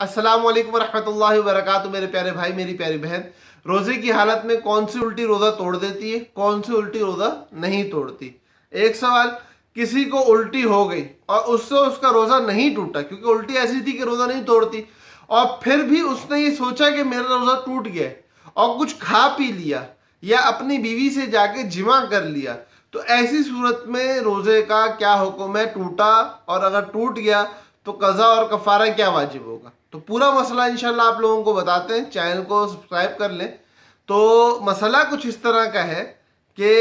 السلام علیکم ورحمۃ اللہ وبرکاتہ. میرے پیارے بھائی، میری پیاری بہن، روزے کی حالت میں کون سی الٹی روزہ توڑ دیتی ہے، کون سی الٹی روزہ نہیں توڑتی؟ ایک سوال، کسی کو الٹی ہو گئی اور اس سے اس کا روزہ نہیں ٹوٹا، کیونکہ الٹی ایسی تھی کہ روزہ نہیں توڑتی، اور پھر بھی اس نے یہ سوچا کہ میرا روزہ ٹوٹ گیا اور کچھ کھا پی لیا یا اپنی بیوی سے جا کے جمع کر لیا، تو ایسی صورت میں روزے کا کیا حکم ہے؟ ٹوٹا، اور اگر ٹوٹ گیا تو قضا اور کفارہ کیا واجب ہوگا؟ تو پورا مسئلہ انشاءاللہ آپ لوگوں کو بتاتے ہیں. چینل کو سبسکرائب کر لیں. تو مسئلہ کچھ اس طرح کا ہے کہ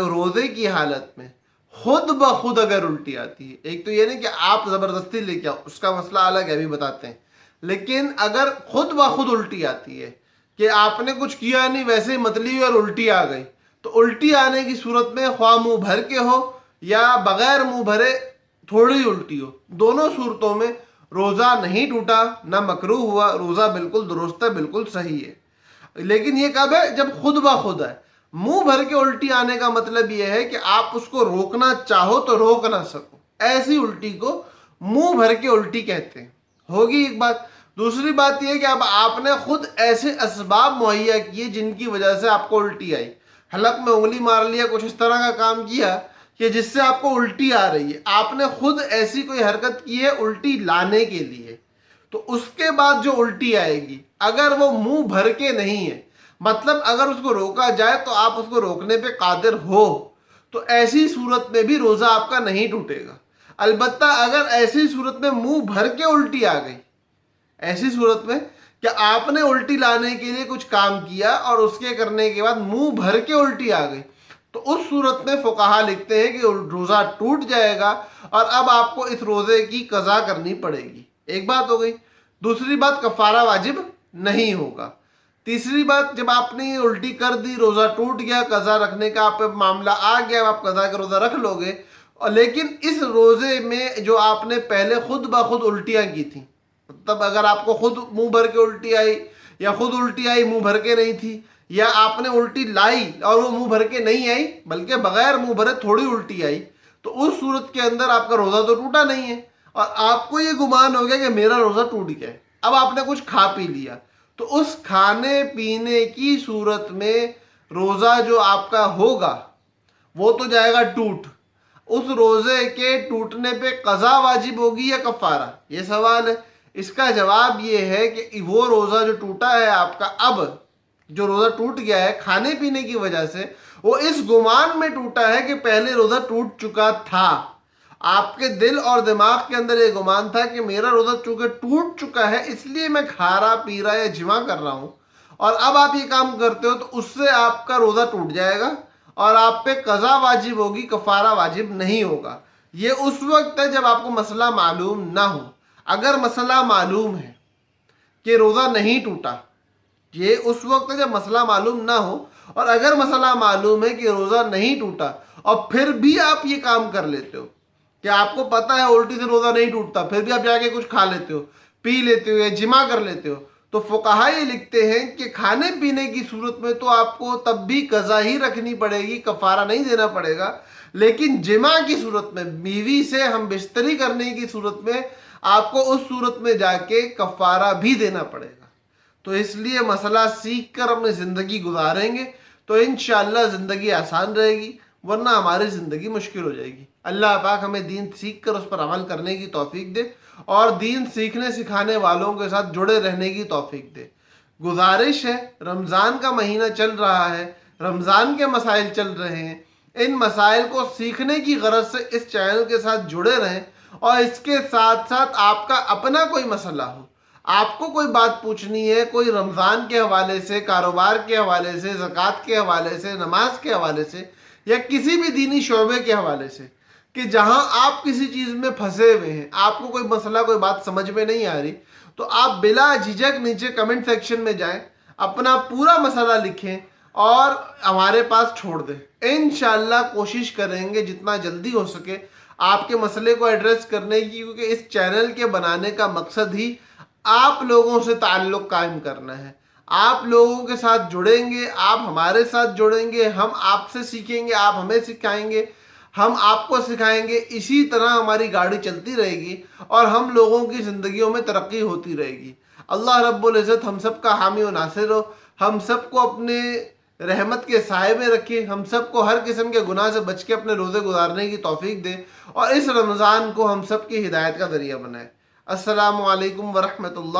روزے کی حالت میں خود بخود اگر الٹی آتی ہے، ایک تو یہ نہیں کہ آپ زبردستی لے کے آؤ، اس کا مسئلہ الگ ہے، ابھی بتاتے ہیں. لیکن اگر خود بخود الٹی آتی ہے کہ آپ نے کچھ کیا نہیں، ویسے ہی متلی اور الٹی آ گئی، تو الٹی آنے کی صورت میں خواہ منہ بھر کے ہو یا بغیر منہ بھرے تھوڑی الٹی ہو، دونوں صورتوں میں روزہ نہیں ٹوٹا، نہ مکروہ ہوا، روزہ بالکل درست ہے، بالکل صحیح ہے. لیکن یہ کب ہے؟ جب خود بخود ہے. منہ بھر کے الٹی آنے کا مطلب یہ ہے کہ آپ اس کو روکنا چاہو تو روک نہ سکو، ایسی الٹی کو منہ بھر کے الٹی کہتے ہیں. ہوگی ایک بات. دوسری بات یہ کہ اب آپ نے خود ایسے اسباب مہیا کیے جن کی وجہ سے آپ کو الٹی آئی، حلق میں انگلی مار لیا، کچھ اس طرح کا کام کیا کہ جس سے آپ کو الٹی آ رہی ہے، آپ نے خود ایسی کوئی حرکت کی ہے الٹی لانے کے لیے، تو اس کے بعد جو الٹی آئے گی اگر وہ منہ بھر کے نہیں ہے، مطلب اگر اس کو روکا جائے تو آپ اس کو روکنے پہ قادر ہو، تو ایسی صورت میں بھی روزہ آپ کا نہیں ٹوٹے گا. البتہ اگر ایسی صورت میں منہ بھر کے الٹی آ گئی، ایسی صورت میں کہ آپ نے الٹی لانے کے لیے کچھ کام کیا اور اس کے کرنے کے بعد منہ بھر کے الٹی آ گئی، تو اس صورت میں فقہا لکھتے ہیں کہ روزہ ٹوٹ جائے گا اور اب آپ کو اس روزے کی قضا کرنی پڑے گی. ایک بات ہو گئی. دوسری بات، کفارہ واجب نہیں ہوگا. تیسری بات، جب آپ نے الٹی کر دی، روزہ ٹوٹ گیا، قضا رکھنے کا آپ پہ معاملہ آ گیا، آپ قضا کا روزہ رکھ لو گے. اور لیکن اس روزے میں جو آپ نے پہلے خود بخود الٹیاں کی تھیں، مطلب اگر آپ کو خود منہ بھر کے الٹی آئی، یا خود الٹی آئی منہ بھر کے نہیں تھی، یا آپ نے الٹی لائی اور وہ منہ بھر کے نہیں آئی بلکہ بغیر منہ بھرے تھوڑی الٹی آئی، تو اس صورت کے اندر آپ کا روزہ تو ٹوٹا نہیں ہے، اور آپ کو یہ گمان ہو گیا کہ میرا روزہ ٹوٹ گیا ہے. اب آپ نے کچھ کھا پی لیا، تو اس کھانے پینے کی صورت میں روزہ جو آپ کا ہوگا وہ تو جائے گا ٹوٹ. اس روزے کے ٹوٹنے پہ قضا واجب ہوگی یا کفارہ؟ یہ سوال ہے. اس کا جواب یہ ہے کہ وہ روزہ جو ٹوٹا ہے آپ کا، اب جو روزہ ٹوٹ گیا ہے کھانے پینے کی وجہ سے، وہ اس گمان میں ٹوٹا ہے کہ پہلے روزہ ٹوٹ چکا تھا. آپ کے دل اور دماغ کے اندر یہ گمان تھا کہ میرا روزہ چونکہ ٹوٹ چکا ہے اس لیے میں کھا رہا پی رہا یا جمع کر رہا ہوں، اور اب آپ یہ کام کرتے ہو تو اس سے آپ کا روزہ ٹوٹ جائے گا اور آپ پہ قضا واجب ہوگی، کفارہ واجب نہیں ہوگا. یہ اس وقت ہے جب آپ کو مسئلہ معلوم نہ ہو. اگر مسئلہ معلوم ہے کہ روزہ نہیں ٹوٹا، یہ اس وقت ہے جب مسئلہ معلوم نہ ہو. اور اگر مسئلہ معلوم ہے کہ روزہ نہیں ٹوٹا اور پھر بھی آپ یہ کام کر لیتے ہو کہ آپ کو پتہ ہے الٹی سے روزہ نہیں ٹوٹتا، پھر بھی آپ جا کے کچھ کھا لیتے ہو، پی لیتے ہو یا جمع کر لیتے ہو، تو فقہا یہ لکھتے ہیں کہ کھانے پینے کی صورت میں تو آپ کو تب بھی قضا ہی رکھنی پڑے گی، کفارہ نہیں دینا پڑے گا. لیکن جمع کی صورت میں، بیوی سے ہم بستری کرنے کی صورت میں، آپ کو اس صورت میں جا کے کفارہ بھی دینا پڑے گا. تو اس لیے مسئلہ سیکھ کر اپنی زندگی گزاریں گے تو انشاءاللہ زندگی آسان رہے گی، ورنہ ہماری زندگی مشکل ہو جائے گی. اللہ پاک ہمیں دین سیکھ کر اس پر عمل کرنے کی توفیق دے اور دین سیکھنے سکھانے والوں کے ساتھ جڑے رہنے کی توفیق دے. گزارش ہے، رمضان کا مہینہ چل رہا ہے، رمضان کے مسائل چل رہے ہیں، ان مسائل کو سیکھنے کی غرض سے اس چینل کے ساتھ جڑے رہیں، اور اس کے ساتھ ساتھ آپ کا اپنا کوئی مسئلہ ہو، آپ کو کوئی بات پوچھنی ہے، کوئی رمضان کے حوالے سے، کاروبار کے حوالے سے، زکوٰۃ کے حوالے سے، نماز کے حوالے سے، یا کسی بھی دینی شعبے کے حوالے سے، کہ جہاں آپ کسی چیز میں پھنسے ہوئے ہیں، آپ کو کوئی مسئلہ، کوئی بات سمجھ میں نہیں آ رہی، تو آپ بلا جھجک نیچے کمنٹ سیکشن میں جائیں، اپنا پورا مسئلہ لکھیں اور ہمارے پاس چھوڑ دیں. انشاءاللہ کوشش کریں گے جتنا جلدی ہو سکے آپ کے مسئلے کو ایڈریس کرنے کی، کیونکہ اس چینل کے بنانے کا مقصد ہی آپ لوگوں سے تعلق قائم کرنا ہے. آپ لوگوں کے ساتھ جڑیں گے، آپ ہمارے ساتھ جڑیں گے، ہم آپ سے سیکھیں گے، آپ ہمیں سکھائیں گے. ہم آپ کو سکھائیں گے، اسی طرح ہماری گاڑی چلتی رہے گی اور ہم لوگوں کی زندگیوں میں ترقی ہوتی رہے گی۔ اللہ رب العزت ہم سب کا حامی و ناصر ہو، ہم سب کو اپنے رحمت کے سائے میں رکھے، ہم سب کو ہر قسم کے گناہ سے بچ کے اپنے روزے گزارنے کی توفیق دے، اور اس رمضان کو ہم سب کی ہدایت کا ذریعہ بنائے۔ السلام علیکم ورحمۃ اللہ۔